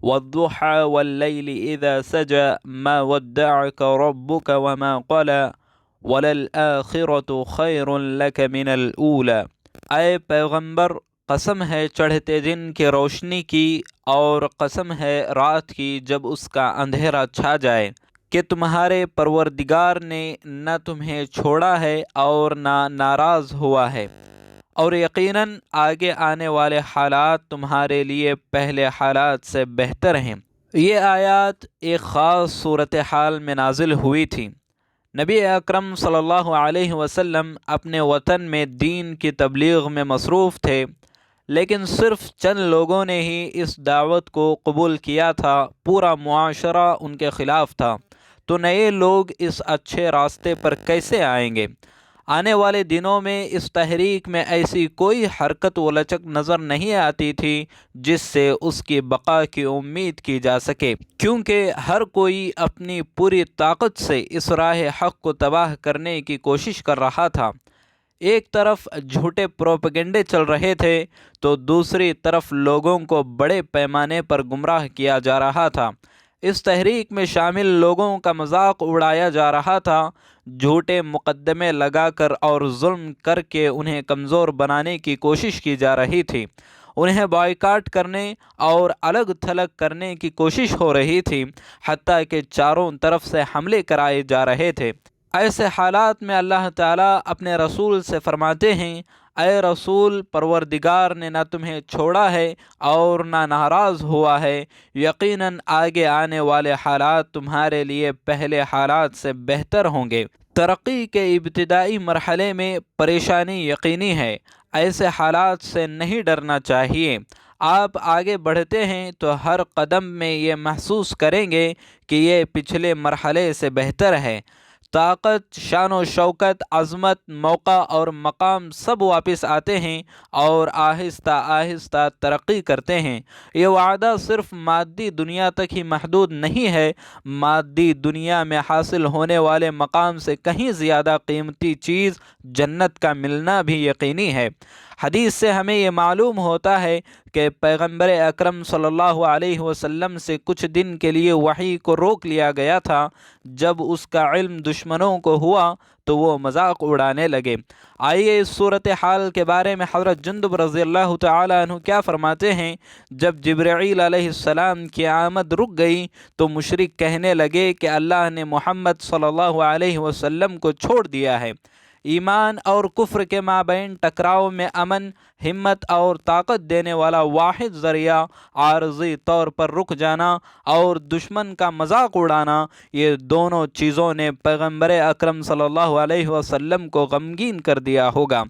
والضحى والليل إذا سجى ما ودعك ربك وما قلى وللآخرة خير لك من الأولى۔ اے پیغمبر، قسم ہے چڑھتے دن کی روشنی کی اور قسم ہے رات کی جب اس کا اندھیرا چھا جائے، کہ تمہارے پروردگار نے نہ تمہیں چھوڑا ہے اور نہ ناراض ہوا ہے، اور یقیناً آگے آنے والے حالات تمہارے لیے پہلے حالات سے بہتر ہیں۔ یہ آیات ایک خاص صورتحال میں نازل ہوئی تھی۔ نبی اکرم صلی اللہ علیہ وسلم اپنے وطن میں دین کی تبلیغ میں مصروف تھے، لیکن صرف چند لوگوں نے ہی اس دعوت کو قبول کیا تھا، پورا معاشرہ ان کے خلاف تھا۔ تو نئے لوگ اس اچھے راستے پر کیسے آئیں گے؟ آنے والے دنوں میں اس تحریک میں ایسی کوئی حرکت و لچک نظر نہیں آتی تھی جس سے اس کی بقا کی امید کی جا سکے، کیونکہ ہر کوئی اپنی پوری طاقت سے اس راہ حق کو تباہ کرنے کی کوشش کر رہا تھا۔ ایک طرف جھوٹے پروپیگنڈے چل رہے تھے تو دوسری طرف لوگوں کو بڑے پیمانے پر گمراہ کیا جا رہا تھا۔ اس تحریک میں شامل لوگوں کا مذاق اڑایا جا رہا تھا، جھوٹے مقدمے لگا کر اور ظلم کر کے انہیں کمزور بنانے کی کوشش کی جا رہی تھی، انہیں بائیکاٹ کرنے اور الگ تھلگ کرنے کی کوشش ہو رہی تھی، حتیٰ کہ چاروں طرف سے حملے کرائے جا رہے تھے۔ ایسے حالات میں اللہ تعالیٰ اپنے رسول سے فرماتے ہیں، اے رسول، پروردگار نے نہ تمہیں چھوڑا ہے اور نہ ناراض ہوا ہے، یقیناً آگے آنے والے حالات تمہارے لیے پہلے حالات سے بہتر ہوں گے۔ ترقی کے ابتدائی مرحلے میں پریشانی یقینی ہے، ایسے حالات سے نہیں ڈرنا چاہیے۔ آپ آگے بڑھتے ہیں تو ہر قدم میں یہ محسوس کریں گے کہ یہ پچھلے مرحلے سے بہتر ہے۔ طاقت، شان و شوکت، عظمت، موقع اور مقام سب واپس آتے ہیں اور آہستہ آہستہ ترقی کرتے ہیں۔ یہ وعدہ صرف مادی دنیا تک ہی محدود نہیں ہے، مادی دنیا میں حاصل ہونے والے مقام سے کہیں زیادہ قیمتی چیز جنت کا ملنا بھی یقینی ہے۔ حدیث سے ہمیں یہ معلوم ہوتا ہے کہ پیغمبر اکرم صلی اللہ علیہ وسلم سے کچھ دن کے لیے وحی کو روک لیا گیا تھا۔ جب اس کا علم دشمنوں کو ہوا تو وہ مذاق اڑانے لگے۔ آئیے اس صورتحال کے بارے میں حضرت جندب رضی اللہ تعالیٰ عنہ کیا فرماتے ہیں۔ جب جبرائیل علیہ السلام کی آمد رک گئی تو مشرک کہنے لگے کہ اللہ نے محمد صلی اللہ علیہ وسلم کو چھوڑ دیا ہے۔ ایمان اور کفر کے مابین ٹکراؤ میں امن، ہمت اور طاقت دینے والا واحد ذریعہ عارضی طور پر رک جانا اور دشمن کا مذاق اڑانا، یہ دونوں چیزوں نے پیغمبر اکرم صلی اللہ علیہ وسلم کو غمگین کر دیا ہوگا۔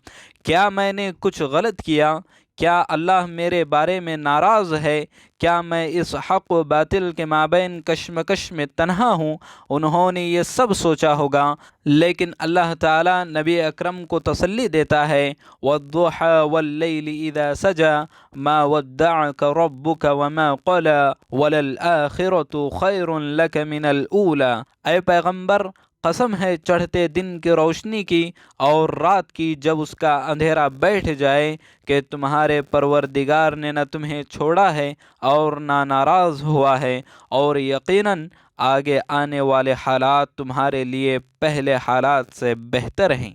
کیا میں نے کچھ غلط کیا؟ کیا اللہ میرے بارے میں ناراض ہے؟ کیا میں اس حق و باطل کے مابین کشمکش میں تنہا ہوں؟ انہوں نے یہ سب سوچا ہوگا، لیکن اللہ تعالیٰ نبی اکرم کو تسلی دیتا ہے، وَالضُّحَى وَاللَّيْلِ إِذَا سَجَى مَا وَدَّعَكَ رَبُّكَ وَمَا قَلَى وَلَلْآخِرَةُ خَيْرٌ لَكَ مِنَ الْأُولَى۔ اے پیغمبر، قسم ہے چڑھتے دن کی روشنی کی اور رات کی جب اس کا اندھیرا بیٹھ جائے، کہ تمہارے پروردگار نے نہ تمہیں چھوڑا ہے اور نہ ناراض ہوا ہے، اور یقیناً آگے آنے والے حالات تمہارے لیے پہلے حالات سے بہتر ہیں۔